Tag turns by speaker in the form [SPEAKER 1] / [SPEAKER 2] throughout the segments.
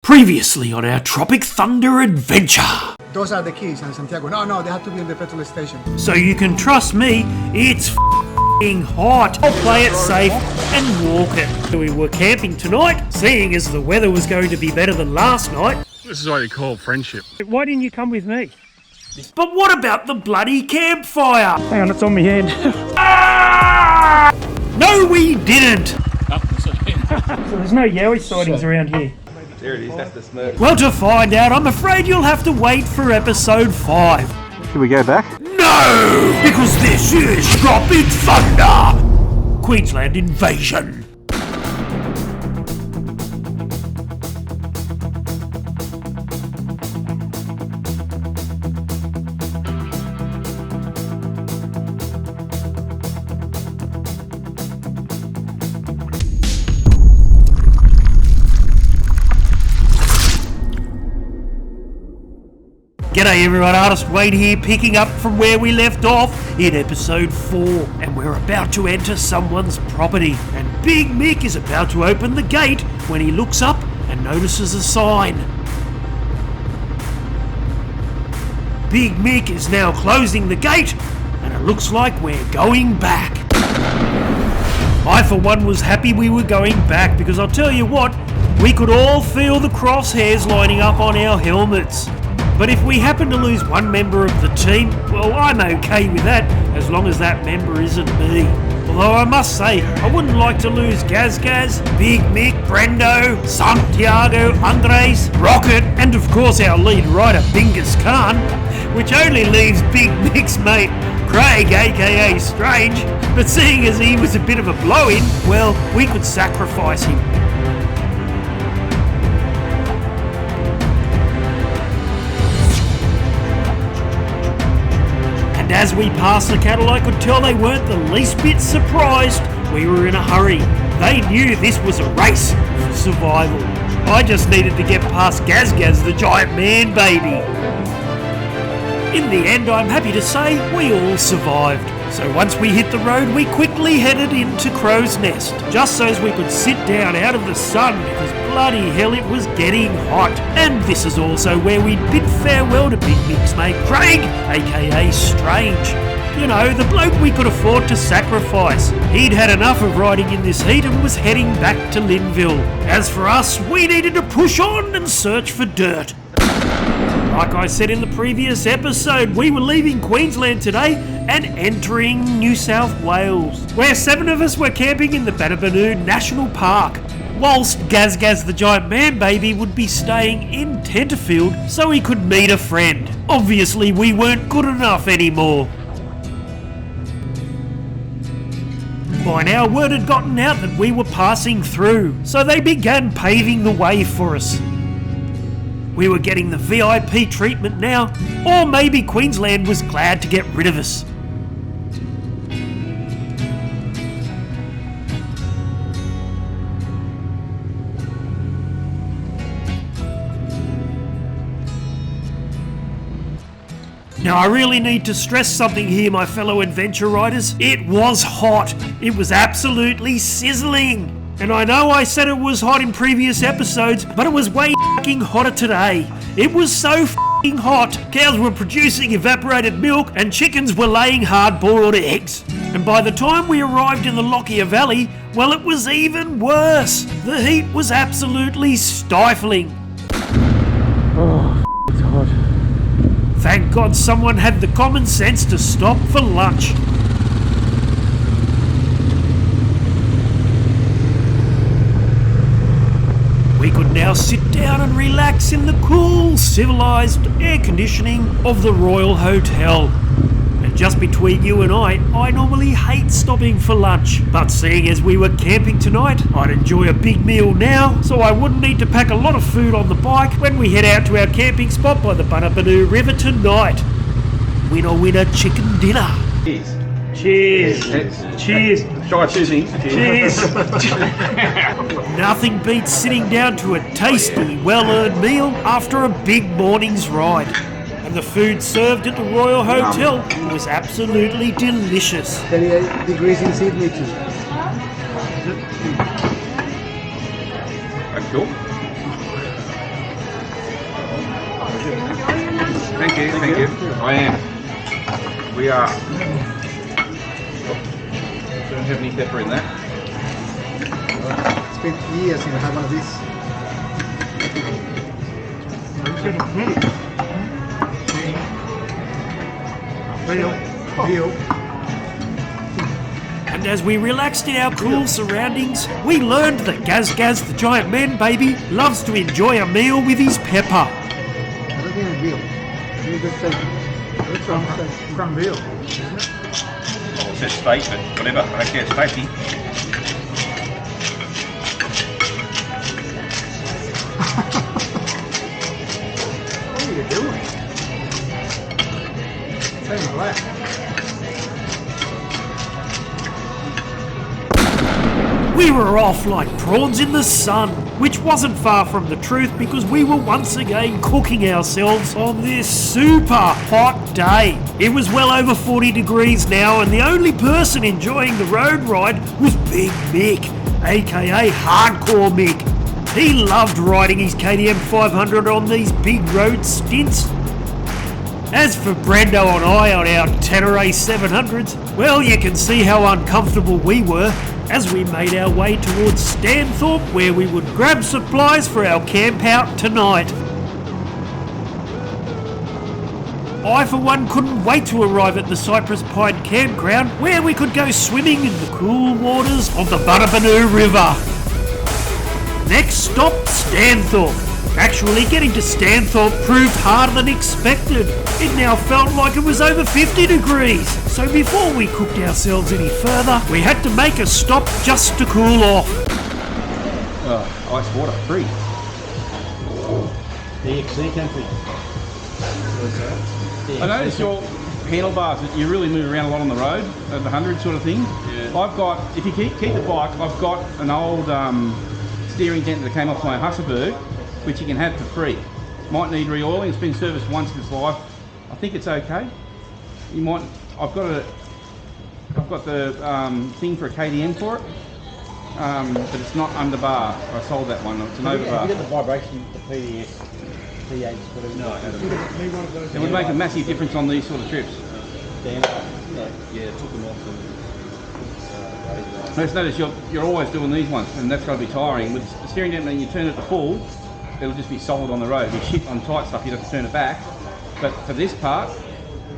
[SPEAKER 1] Previously on our Tropic Thunder Adventure.
[SPEAKER 2] Those are the keys, and Santiago. No, they have to be in the petrol station.
[SPEAKER 1] So you can trust me, it's f***ing hot. I'll play it safe and walk it. We were camping tonight, seeing as the weather was going to be better than last night.
[SPEAKER 3] This is what you call friendship.
[SPEAKER 1] Why didn't you come with me? But what about the bloody campfire?
[SPEAKER 4] Hang on, it's on my hand.
[SPEAKER 1] Ah! No, we didn't.
[SPEAKER 4] So there's no Yowie sightings around here.
[SPEAKER 3] There it is, that's the smirk.
[SPEAKER 1] Well, to find out, I'm afraid you'll have to wait for episode 5.
[SPEAKER 5] Should we go back?
[SPEAKER 1] No! Because this is Tropic Thunder! Queensland invasion. G'day everyone, Artist Wade here, picking up from where we left off in episode 4, and we're about to enter someone's property, and Big Mick is about to open the gate when he looks up and notices a sign. Big Mick is now closing the gate, and it looks like we're going back. I for one was happy we were going back, because I'll tell you what, we could all feel the crosshairs lining up on our helmets. But if we happen to lose one member of the team, well, I'm okay with that, as long as that member isn't me. Although I must say, I wouldn't like to lose Gaz, Big Mick, Brendo, Santiago, Andres, Rocket, and of course our lead rider, Bingus Khan, which only leaves Big Mick's mate, Greig, aka Strange. But seeing as he was a bit of a blow-in, well, we could sacrifice him. And as we passed the cattle, I could tell they weren't the least bit surprised we were in a hurry. They knew this was a race for survival. I just needed to get past Gaz, the giant man baby. In the end, I'm happy to say we all survived. So once we hit the road, we quickly headed into Crow's Nest, just so as we could sit down out of the sun, because bloody hell it was getting hot. And this is also where we bid farewell to Big Mick's mate Greig, aka Strange. You know, the bloke we could afford to sacrifice. He'd had enough of riding in this heat and was heading back to Linville. As for us, we needed to push on and search for dirt. Like I said in the previous episode, we were leaving Queensland today and entering New South Wales, where 7 of us were camping in the Boonoo National Park, whilst Gaz the giant man baby would be staying in Tenterfield so he could meet a friend. Obviously we weren't good enough anymore. By now word had gotten out that we were passing through, so they began paving the way for us. We were getting the VIP treatment now, or maybe Queensland was glad to get rid of us. Now I really need to stress something here, my fellow adventure riders. It was hot. It was absolutely sizzling. And I know I said it was hot in previous episodes, but it was way f***ing hotter today. It was so f***ing hot, cows were producing evaporated milk and chickens were laying hard-boiled eggs. And by the time we arrived in the Lockyer Valley, well, it was even worse. The heat was absolutely stifling.
[SPEAKER 4] Oh, it's hot.
[SPEAKER 1] Thank God someone had the common sense to stop for lunch. We could now sit down and relax in the cool, civilised air conditioning of the Royal Hotel. And just between you and I normally hate stopping for lunch, but seeing as we were camping tonight, I'd enjoy a big meal now, so I wouldn't need to pack a lot of food on the bike when we head out to our camping spot by the Boonoo River tonight. Winner, winner, chicken dinner.
[SPEAKER 3] Cheers.
[SPEAKER 1] Cheers. Cheers.
[SPEAKER 3] Try choosing.
[SPEAKER 1] Cheers. Nothing beats sitting down to a tasty, well-earned meal after a big morning's ride. And the food served at the Royal Hotel was absolutely delicious.
[SPEAKER 2] 38 degrees in Sydney too.
[SPEAKER 3] That's cool. Thank you, thank you. I am. We are. Don't have any pepper in that.
[SPEAKER 2] Spent years in have one of these.
[SPEAKER 1] And as we relaxed in our cool surroundings, we learned that Gaz Gaz the giant man baby loves to enjoy a meal with his pepper.
[SPEAKER 2] I don't think it's veal. It's just like crumb veal.
[SPEAKER 3] Oh, it says steak, but whatever. I don't care, it's tasty.
[SPEAKER 2] What are you doing? Same black.
[SPEAKER 1] We were off like prawns in the sun, which wasn't far from the truth because we were once again cooking ourselves on this super hot day. It was well over 40 degrees now, and the only person enjoying the road ride was Big Mick, aka Hardcore Mick. He loved riding his KTM 500 on these big road stints. As for Brando and I on our Tenere 700s, well, you can see how uncomfortable we were as we made our way towards Stanthorpe, where we would grab supplies for our camp out tonight. I, for one, couldn't wait to arrive at the Cypress Pine campground, where we could go swimming in the cool waters of the Boonoo River. Next stop, Stanthorpe. Actually, getting to Stanthorpe proved harder than expected. It now felt like it was over 50 degrees. So before we cooked ourselves any further, we had to make a stop just to cool off.
[SPEAKER 3] Ice water, free.
[SPEAKER 5] DXC country.
[SPEAKER 3] I noticed your handlebars that you really move around a lot on the road at the 100 sort of thing. Yeah. I've got, if you keep the bike, I've got an old steering tent that came off my Husserberg, which you can have for free. Might need re-oiling. It's been serviced once in its life. I think it's okay. You might. I've got the thing for a KTM for it, but it's not under bar. I sold that one. It's an over bar.
[SPEAKER 5] Have you got the vibration, the PDS, PH, whatever? No, I haven't.
[SPEAKER 3] It would make a massive difference on these sort of trips.
[SPEAKER 5] Dan, yeah, took them off.
[SPEAKER 3] Just notice you're always doing these ones, and that's got to be tiring. With the steering tent, when you turn it to full, it'll just be solid on the road. If you shit on tight stuff, you'd have to turn it back. But for this part,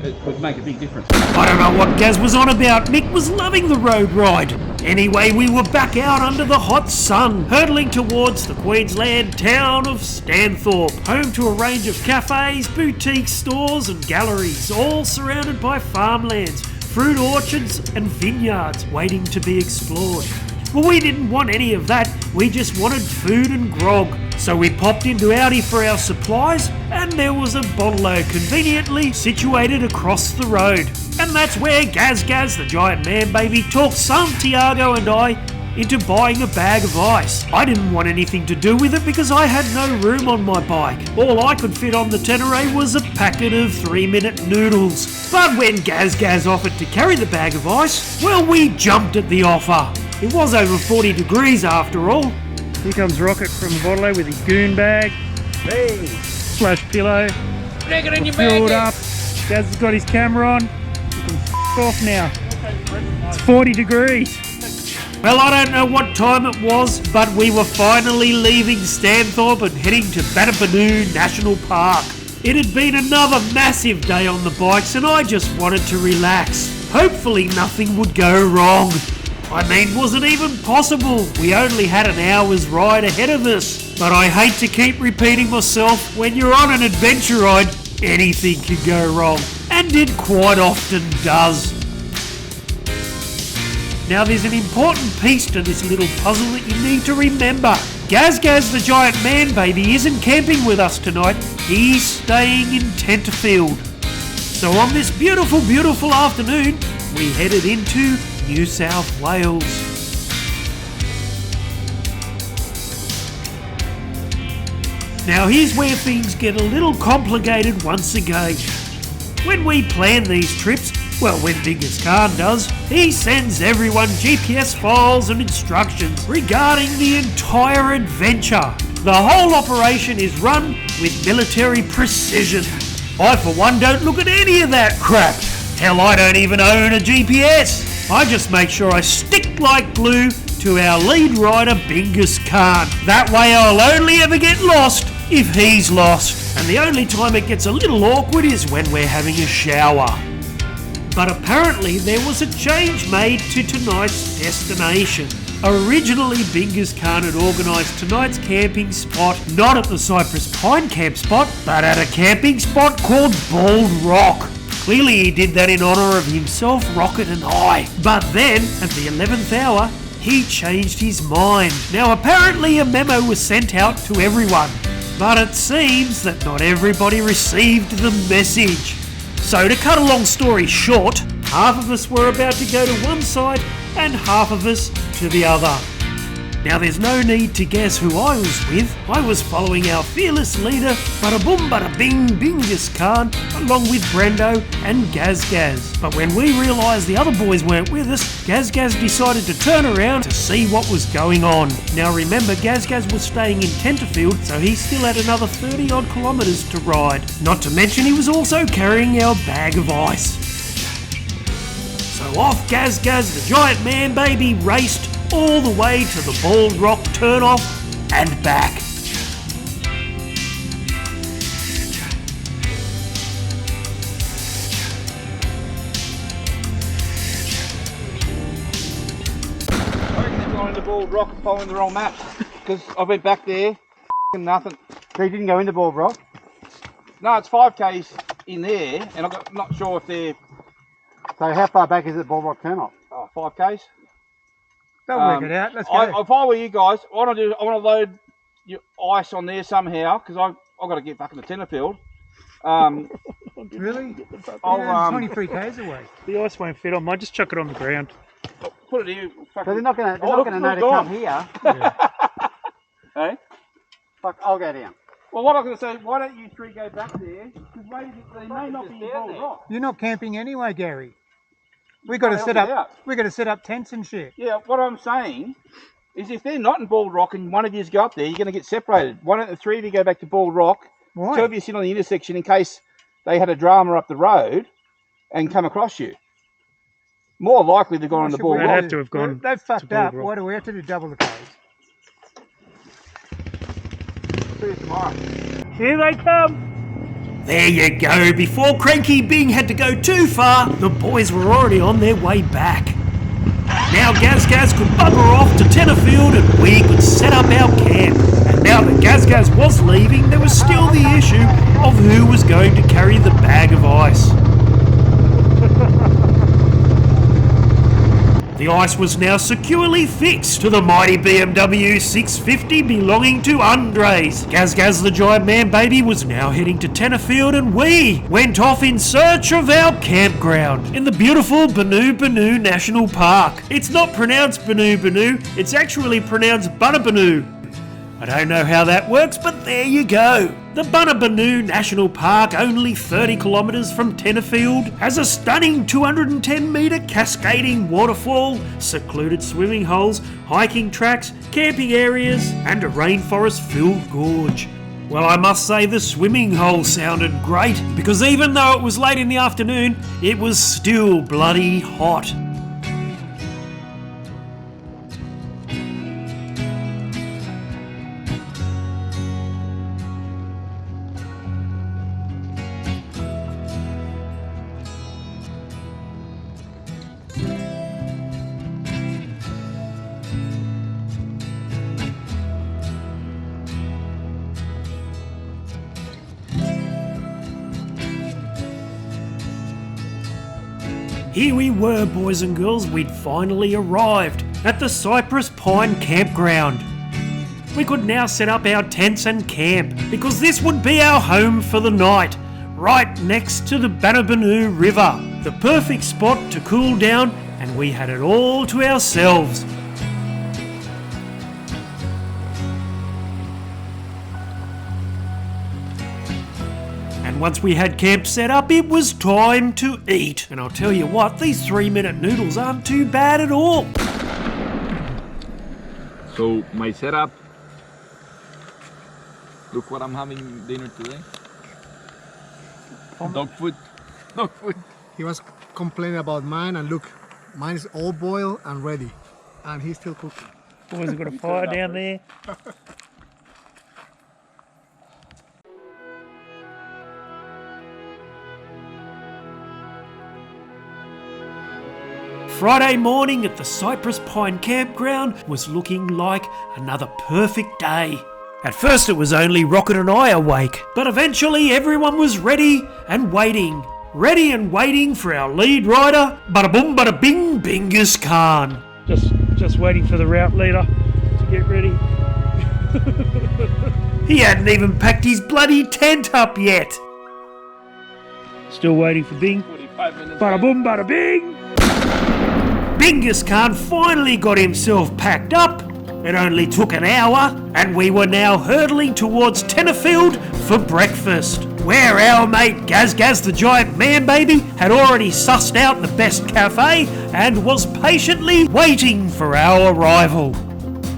[SPEAKER 3] it would make a big difference.
[SPEAKER 1] I don't know what Gaz was on about. Mick was loving the road ride. Anyway, we were back out under the hot sun, hurtling towards the Queensland town of Stanthorpe, home to a range of cafes, boutique stores and galleries, all surrounded by farmlands, fruit orchards and vineyards waiting to be explored. Well, we didn't want any of that, we just wanted food and grog. So we popped into Audi for our supplies, and there was a bottle-o conveniently situated across the road. And that's where Gaz Gaz, the giant man baby, talked Santiago and I into buying a bag of ice. I didn't want anything to do with it because I had no room on my bike. All I could fit on the Tenere was a packet of 3-minute noodles. But when Gaz Gaz offered to carry the bag of ice, well, we jumped at the offer. It was over 40 degrees after all.
[SPEAKER 4] Here comes Rocket from Bottle with his goon bag.
[SPEAKER 5] Hey!
[SPEAKER 4] Slash pillow.
[SPEAKER 5] Drag it in your
[SPEAKER 4] Filled
[SPEAKER 5] bag.
[SPEAKER 4] up. Gaz has got his camera on. You can off now. It's 40 degrees.
[SPEAKER 1] Well, I don't know what time it was, but we were finally leaving Stanthorpe and heading to Boonoo National Park. It had been another massive day on the bikes and I just wanted to relax. Hopefully nothing would go wrong. I mean, was it even possible? We only had an hour's ride ahead of us. But I hate to keep repeating myself, when you're on an adventure ride, anything can go wrong. And it quite often does. Now there's an important piece to this little puzzle that you need to remember. Gaz Gaz the giant man baby isn't camping with us tonight. He's staying in Tenterfield. So on this beautiful, beautiful afternoon, we headed into New South Wales. Now here's where things get a little complicated once again. When we plan these trips, well, when Dingus Khan does, he sends everyone GPS files and instructions regarding the entire adventure. The whole operation is run with military precision. I for one don't look at any of that crap. Hell, I don't even own a GPS. I just make sure I stick like glue to our lead rider Bingus Khan. That way I'll only ever get lost if he's lost. And the only time it gets a little awkward is when we're having a shower. But apparently there was a change made to tonight's destination. Originally, Bingus Khan had organised tonight's camping spot not at the Cypress Pine camp spot, but at a camping spot called Bald Rock. Clearly he did that in honour of himself, Rocket and I. But then, at the 11th hour, he changed his mind. Now apparently a memo was sent out to everyone, but it seems that not everybody received the message. So to cut a long story short, half of us were about to go to one side and half of us to the other. Now there's no need to guess who I was with. I was following our fearless leader, bada boom bada bing Bingus Khan, along with Brendo and Gaz Gaz. But when we realised the other boys weren't with us, Gaz Gaz decided to turn around to see what was going on. Now remember, Gaz Gaz was staying in Tenterfield, so he still had another 30 odd kilometres to ride. Not to mention he was also carrying our bag of ice. So off Gaz Gaz, the giant man baby, raced all the way to the Bald Rock turn-off and back.
[SPEAKER 3] I reckon they're going to Bald Rock and following the wrong map. Because I went back there, nothing.
[SPEAKER 2] So you didn't go into Bald Rock?
[SPEAKER 3] No, it's 5Ks in there, and I'm not sure if they're
[SPEAKER 2] So how far back is it Bald Rock turn-off?
[SPEAKER 3] 5Ks.
[SPEAKER 5] They'll work it out. Let's go.
[SPEAKER 3] If I were you guys, what I do, I want to load your ice on there somehow because I've got to get back in the Tenterfield.
[SPEAKER 5] Really?
[SPEAKER 3] I'll
[SPEAKER 5] 23 k's away.
[SPEAKER 4] The ice won't fit on mine, just chuck it on the ground.
[SPEAKER 3] put it here.
[SPEAKER 2] So they're not going to know to come here.
[SPEAKER 3] Hey?
[SPEAKER 2] Fuck, I'll go down.
[SPEAKER 3] Well, what I was going to say, why don't you three go back there? Because they may not be in Bald Rock.
[SPEAKER 5] You're not camping anyway, Gary. We got to set up tents and shit.
[SPEAKER 3] Yeah, what I'm saying is if they're not in Bald Rock and one of you go up there, you're going to get separated. Why don't the three of you go back to Bald Rock?
[SPEAKER 5] Why?
[SPEAKER 3] Two of you sit on the intersection in case they had a drama up the road and come across you. More likely they've gone on the Bald
[SPEAKER 4] They'd
[SPEAKER 3] Rock.
[SPEAKER 4] have to have gone.
[SPEAKER 5] They've fucked
[SPEAKER 4] Bald
[SPEAKER 5] up.
[SPEAKER 4] Rock.
[SPEAKER 5] Why do we have to do double the k's?
[SPEAKER 3] See you tomorrow.
[SPEAKER 4] Here they come!
[SPEAKER 1] There you go. Before Cranky Bing had to go too far, the boys were already on their way back. Now Gaz Gaz could bugger off to Tenterfield and we could set up our camp. And now that Gaz Gaz was leaving, there was still the issue of who was going to carry the bag of ice. The ice was now securely fixed to the mighty BMW 650 belonging to Andres. Gaz Gaz the giant man baby was now heading to Tenterfield and we went off in search of our campground in the beautiful Boonoo Boonoo National Park. It's not pronounced Boonoo Boonoo, it's actually pronounced Boonoo. I don't know how that works, but there you go. The Boonoo National Park, only 30 kilometres from Tenterfield, has a stunning 210-metre cascading waterfall, secluded swimming holes, hiking tracks, camping areas, and a rainforest-filled gorge. Well, I must say the swimming hole sounded great, because even though it was late in the afternoon, it was still bloody hot. Here we were, boys and girls, we'd finally arrived at the Cypress Pine campground. We could now set up our tents and camp, because this would be our home for the night, right next to the Boonoo River. The perfect spot to cool down, and we had it all to ourselves. Once we had camp set up, it was time to eat. And I'll tell you what, these 3-minute noodles aren't too bad at all.
[SPEAKER 6] So my setup Look what I'm having dinner today. Dog food. Dog food.
[SPEAKER 2] He was complaining about mine, and look, mine is all boiled and ready, and he's still cooking.
[SPEAKER 4] Boys have got a fire down there.
[SPEAKER 1] Friday morning at the Cypress Pine Campground was looking like another perfect day. At first it was only Rocket and I awake, but eventually everyone was ready and waiting. Ready and waiting for our lead rider, bada boom bada bing, Bingus Khan.
[SPEAKER 4] Just waiting for the route leader to get ready.
[SPEAKER 1] He hadn't even packed his bloody tent up yet.
[SPEAKER 4] Still waiting for Bing.
[SPEAKER 6] 45 minutes.
[SPEAKER 4] Bada boom, bada bing.
[SPEAKER 1] Bingus Khan finally got himself packed up. It only took an hour, and we were now hurtling towards Tenterfield for breakfast, where our mate Gaz the giant man baby had already sussed out the best cafe and was patiently waiting for our arrival.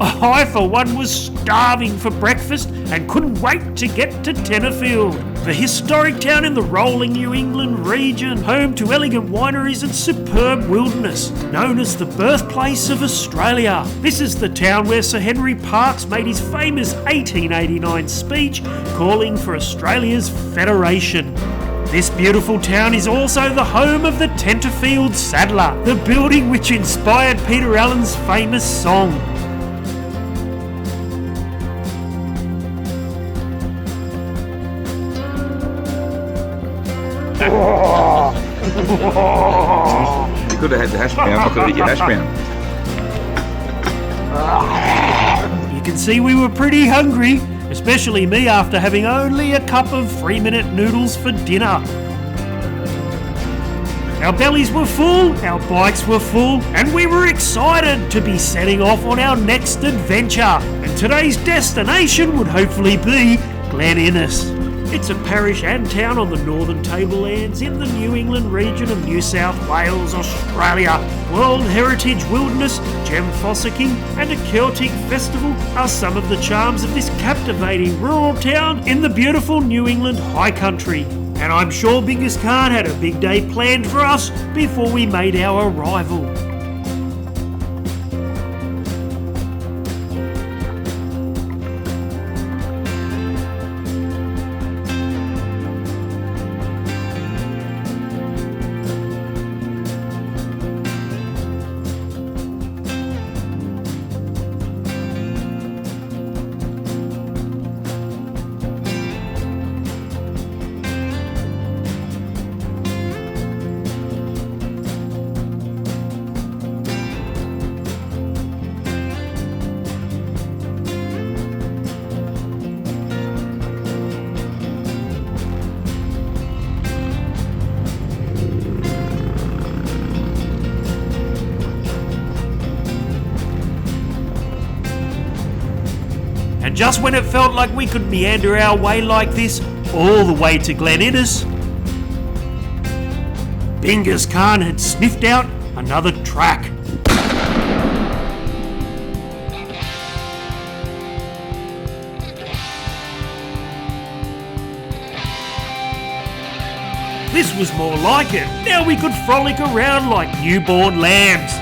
[SPEAKER 1] I, for one, was starving for breakfast and couldn't wait to get to Tenterfield, the historic town in the rolling New England region, home to elegant wineries and superb wilderness, known as the birthplace of Australia. This is the town where Sir Henry Parkes made his famous 1889 speech calling for Australia's federation. This beautiful town is also the home of the Tenterfield Saddler, the building which inspired Peter Allen's famous song.
[SPEAKER 6] You could have had the hash brown. I could have your hash brown.
[SPEAKER 1] You can see we were pretty hungry, especially me after having only a cup of 3-minute noodles for dinner. Our bellies were full, our bikes were full, and we were excited to be setting off on our next adventure. And today's destination would hopefully be Glen. It's a parish and town on the northern tablelands in the New England region of New South Wales, Australia. World Heritage Wilderness, gem fossicking and a Celtic festival are some of the charms of this captivating rural town in the beautiful New England high country. And I'm sure Bingus Khan had a big day planned for us before we made our arrival. And just when it felt like we could meander our way like this all the way to Glen, Bingus Khan had sniffed out another track. This was more like it. Now we could frolic around like newborn lambs.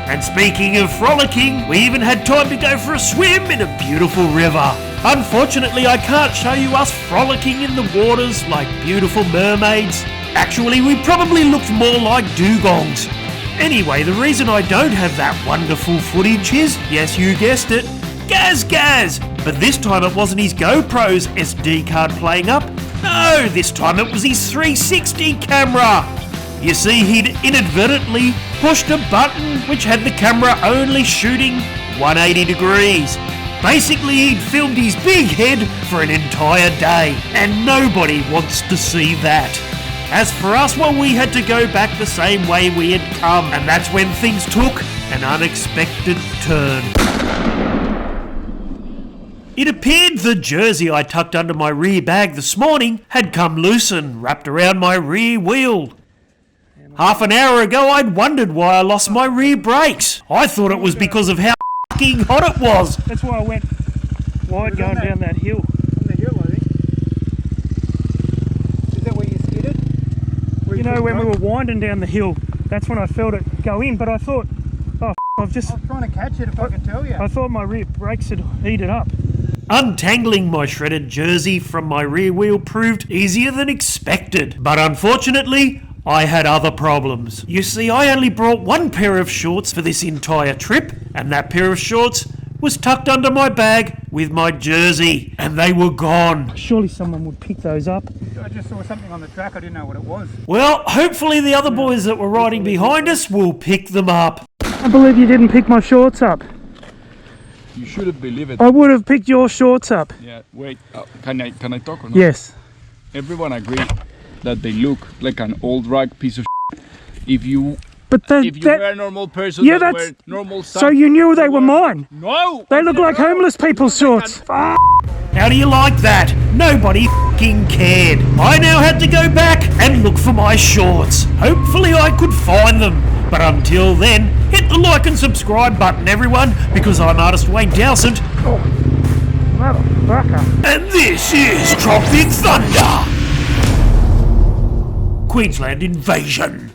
[SPEAKER 1] And speaking of frolicking, we even had time to go for a swim in a beautiful river. Unfortunately, I can't show you us frolicking in the waters like beautiful mermaids. Actually, we probably looked more like dugongs. Anyway, the reason I don't have that wonderful footage is, yes, you guessed it, Gaz. But this time it wasn't his GoPro's SD card playing up. No, this time it was his 360 camera. You see, he'd inadvertently pushed a button which had the camera only shooting 180 degrees. Basically, he'd filmed his big head for an entire day, and nobody wants to see that. As for us, well, we had to go back the same way we had come, and that's when things took an unexpected turn. It appeared the jersey I tucked under my rear bag this morning had come loose and wrapped around my rear wheel. Half an hour ago, I'd wondered why I lost my rear brakes. I thought it was because of how f***ing hot it was.
[SPEAKER 4] That's why I went wide going down that hill.
[SPEAKER 2] On the hill, I think.
[SPEAKER 4] know, when we were winding down the hill, that's when I felt it go in, but I thought, oh, I've just...
[SPEAKER 5] I was trying to catch it if I could tell you.
[SPEAKER 4] I thought my rear brakes had heated up.
[SPEAKER 1] Untangling my shredded jersey from my rear wheel proved easier than expected, but unfortunately, I had other problems. You see, I only brought one pair of shorts for this entire trip, and that pair of shorts was tucked under my bag with my jersey, and they were gone.
[SPEAKER 4] Surely someone would pick those up.
[SPEAKER 5] I just saw something on the track. I didn't know what it was.
[SPEAKER 1] Well, hopefully the other boys that were riding behind us will pick them up.
[SPEAKER 4] I believe you didn't pick my shorts up.
[SPEAKER 6] You shouldn't believe it.
[SPEAKER 4] I would have picked your shorts up.
[SPEAKER 6] Yeah, wait. Can I talk or not?
[SPEAKER 4] Yes.
[SPEAKER 6] Everyone agrees that they look like an old rag piece of shit. If you
[SPEAKER 4] But
[SPEAKER 6] were a normal person,
[SPEAKER 4] yeah,
[SPEAKER 6] that
[SPEAKER 4] that's
[SPEAKER 6] were normal stuff.
[SPEAKER 4] so you knew they were mine.
[SPEAKER 6] No!
[SPEAKER 4] They look like homeless people's shorts.
[SPEAKER 1] How do you like that? Nobody f***ing cared. I now had to go back and look for my shorts. Hopefully I could find them. But until then, hit the like and subscribe button, everyone, because I'm artist Wayne Dowsent.
[SPEAKER 4] Motherfucker.
[SPEAKER 1] And this is Tropic Thunder. Queensland Invasion.